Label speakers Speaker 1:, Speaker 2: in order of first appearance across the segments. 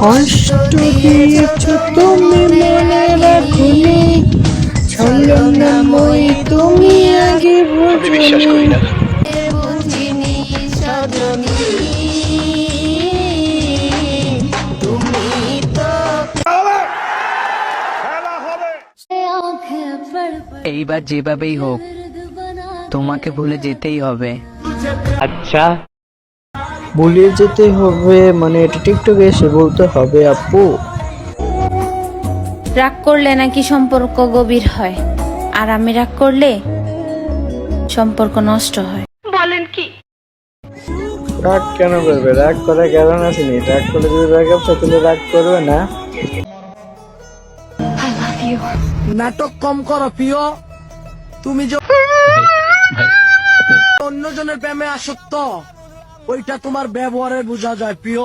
Speaker 1: কষ্ট দিয়েছ তুমি মনে রাখুনি, ছলনাময়ী তুমি আগে বুঝনি। বুঝিনি সজনী, তুমি তো
Speaker 2: এইবার যেভাবেই হোক তোমাকে ভুলে যেতেই হবে।
Speaker 1: আচ্ছা, ভুলে যেতে হবে মানে এটা টিকটকে এসে বলতে হবে আপু?
Speaker 3: রাগ করলে নাকি সম্পর্ক গভীর হয়, আর আমি রাগ করলে সম্পর্ক নষ্ট হয়। বলেন কি?
Speaker 1: রাগ কেন করবে? রাগ করার কারণ আসেনি। রাগ করলে যদি ব্রেকআপ হয় তাহলে রাগ করবে না।
Speaker 4: নাটক কম করো প্রিয়। তুমি যে অন্যজনের প্রেমে আসক্ত, ওইটা তোমার ব্যবহারে বোঝা যায় প্রিয়।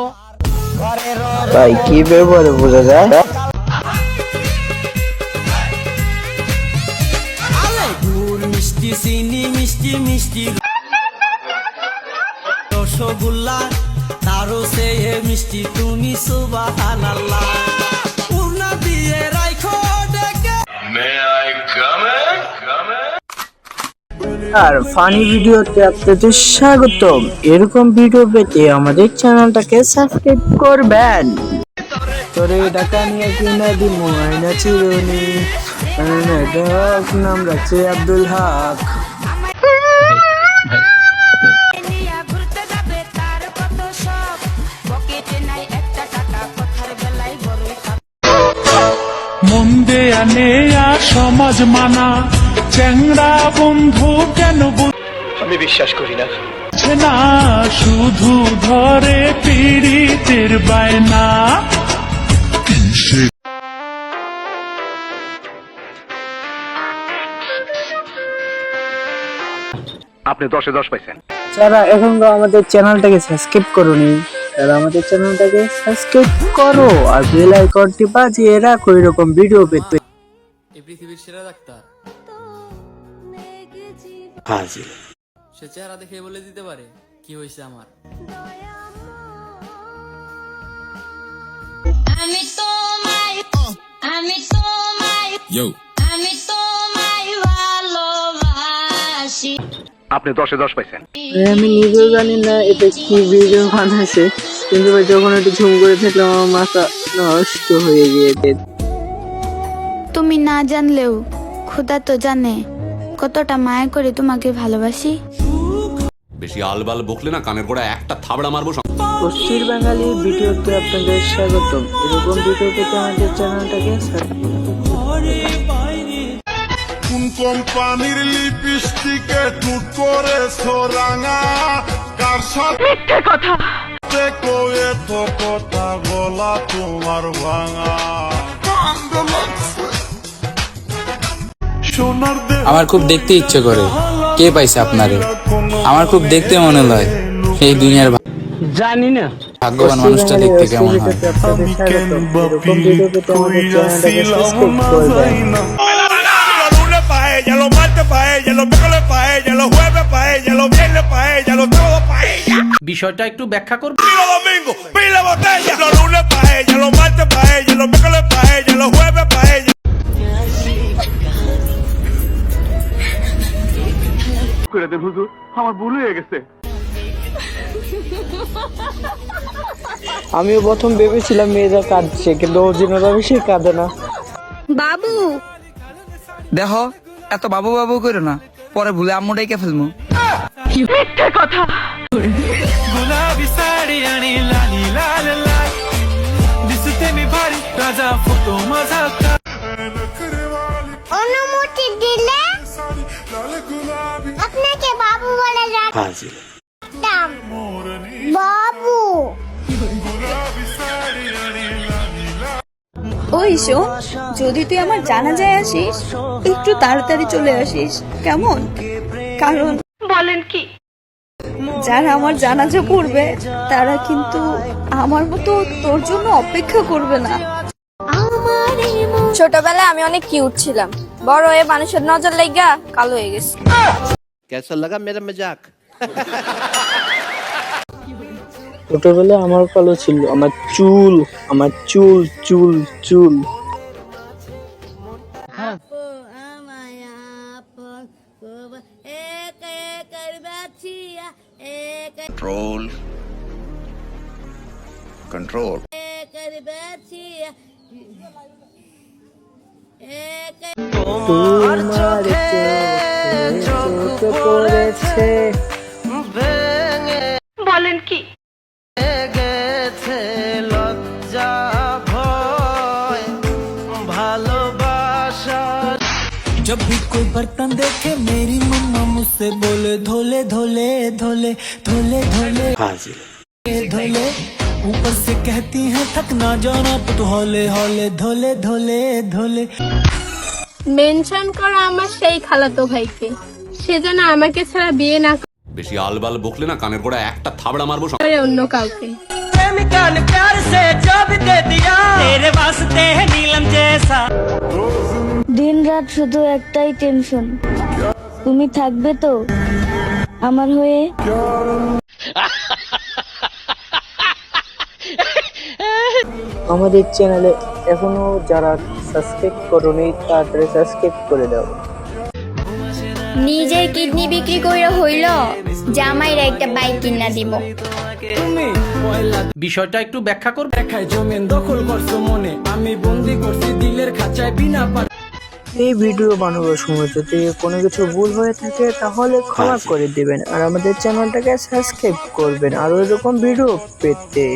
Speaker 1: ভাই কি ব্যবহারে বোঝা যায়?
Speaker 4: গুড় মিষ্টি চিনি মিষ্টি মিষ্টি রসগোল্লা, তারও সে মিষ্টি তুমি সুবহানাল্লাহ। পূর্ণা দিয়ে রাখো ডেকে।
Speaker 1: আর ফানি ভিডিওতে আপনাদের স্বাগতম। এরকম ভিডিও পেতে আমাদের চ্যানেলটাকে সাবস্ক্রাইব করবেন। তোরে টাকা নিয়ে কিনা দিমু আয়না চিরুনি, নাম রাখছে আব্দুল হক।
Speaker 5: মন্দে আনে সমাজ মানা, চ্যাংড়া বন্ধু কেন
Speaker 6: আমি বিশ্বাস করি না।
Speaker 5: না শুধু ধরে পীড়িতের বায়না।
Speaker 6: আপনি 10-এ 10 পাইছেন।
Speaker 1: যারা এখনো আমাদের চ্যানেলটাকে সাবস্ক্রাইব করোনি, তারা আমাদের চ্যানেলটাকে সাবস্ক্রাইব করো আর বেল আইকনটি বাজিয়ে রাখো এরকম ভিডিও পেতে।
Speaker 7: এই পৃথিবীর সেরা ডাক্তার
Speaker 1: হাজির।
Speaker 7: সে চেহারা দেখে বলে দিতে পারে কি হয়েছে আমার।
Speaker 3: আমি তোমায় ভালোবাসি।
Speaker 6: আপনি 10-এ 10 পাইছেন।
Speaker 1: আমি নিজেও জানি না এটা কি ভিডিও বানাইছে, কিন্তু ভাই যখন একটু ঝুম করে থাকলে আমার মাথা নষ্ট হয়ে গিয়েছে।
Speaker 3: তুমি না জানলেও খোদা তো জানে কতটা মায়া করে তোমাকে ভালোবাসি।
Speaker 8: বেশি আলবাল বকলে না কানের গোড়া একটা থাবড়া মারবো।
Speaker 1: পশ্চির বাঙালি ভিডিওতে আপনাদের স্বাগতম। এরকম ভিডিও পেতে আমাদের চ্যানেলটাকে
Speaker 5: কোন কোম্পানির লিপস্টিকে টুট করে সোরাঙা, কার সাথে মিথ্যে কথা কয়ে তো কথা গলা তোমার ভাঙা।
Speaker 9: আমার খুব দেখতে ইচ্ছে করে, কে পাইছে আপনারে? আমার খুব দেখতে মনে হয় এই দুনিয়ার
Speaker 1: জানি না
Speaker 9: ভাগ্যবান মানুষটা দেখতে কেমন হয়।
Speaker 7: বিষয়টা একটু ব্যাখ্যা করব।
Speaker 6: করে দেন হুজুর, আমার ভুল হয়ে গেছে।
Speaker 1: আমিও প্রথম ভেবেছিলাম মেয়েরা কাঁদছে, কিন্তু অরিজিনালভাবে সে কাঁদে না।
Speaker 3: বাবু
Speaker 2: দেখো এত বাবু বাবু করো না, পরে ভুলে আম্মু ডেকে ফেলবো।
Speaker 7: মিথ্যে কথা। গুলাবি শাড়ি আনি লালি লাল লাল, দিসতে মি ভারী রাজা ফটো মজা।
Speaker 3: অনুমতি দিলে আপনাকে বাবু বলে ডাকতাম। বাবু
Speaker 10: ওই শোন, যদি তুই আমার জানাজায় আসিস একটু তাড়াতাড়ি চলে আসিস কেমন? কারণ
Speaker 3: বলেন কি?
Speaker 10: যারা আমার জানাজা পড়বে তারা কিন্তু আমার মতো তোর জন্য অপেক্ষা করবে না।
Speaker 11: ছোটবেলায় আমি অনেক কিউট ছিলাম, বড় হয়ে মানুষের নজর লেগা কালো হয়ে গেছে।
Speaker 4: কেসা লাগা মেরা মজাক।
Speaker 1: ছোটবেলায় আমার কালো ছিল, আমার চুল চুল চুল।
Speaker 5: Control.
Speaker 1: তোমার চোখে পড়েছে।
Speaker 3: বলেন কি?
Speaker 7: গেছে লজ্জা ভয় ভালোবাসা। जब भी कोई बर्तन देखे मेरी मम्मा मुझसे बोले धोले धोले धोले धोले धोले धोले ऊपर से कहती है थक ना जाना तो हौले हौले धोले धोले धोले।
Speaker 11: মেনশন করো আমার সেই খালাতো ভাইকে, সে যেন আমাকে ছাড়া বিয়ে না
Speaker 8: বেশি আলবাল বকলে না কানের গোড়া একটা থাবড়া মারবো।
Speaker 11: করে অন্য কাউকে।
Speaker 7: प्रेमिका ने प्यार से जब दे दिया तेरे वास्ते है नीलम जैसा।
Speaker 3: দিন রাত শুধু একটাই টেনশন, তুমি থাকবে তো আমার হয়ে?
Speaker 1: আমাদের চ্যানেলে এখনো যারা সাবস্ক্রাইব করোনি তাড়াতাড়ি সাবস্ক্রাইব করে দাও।
Speaker 11: নিজের কিডনি বিক্রি কইরা হইল জামাইরা একটা বাইক কিনা দিব।
Speaker 7: বিষয়টা একটু ব্যাখ্যা করবে। দেখায় জমিন দখল করছো মনে, আমি বন্দি করছি দিলের খাঁচায় বিনা
Speaker 1: এই ভিডিও বানানোর সময় যদি কোনো কিছু ভুল হয়ে থাকে তাহলে ক্ষমা করে দিবেন, আর আমাদের চ্যানেলটাকে সাবস্ক্রাইব করবেন আরো এরকম ভিডিও পেতে।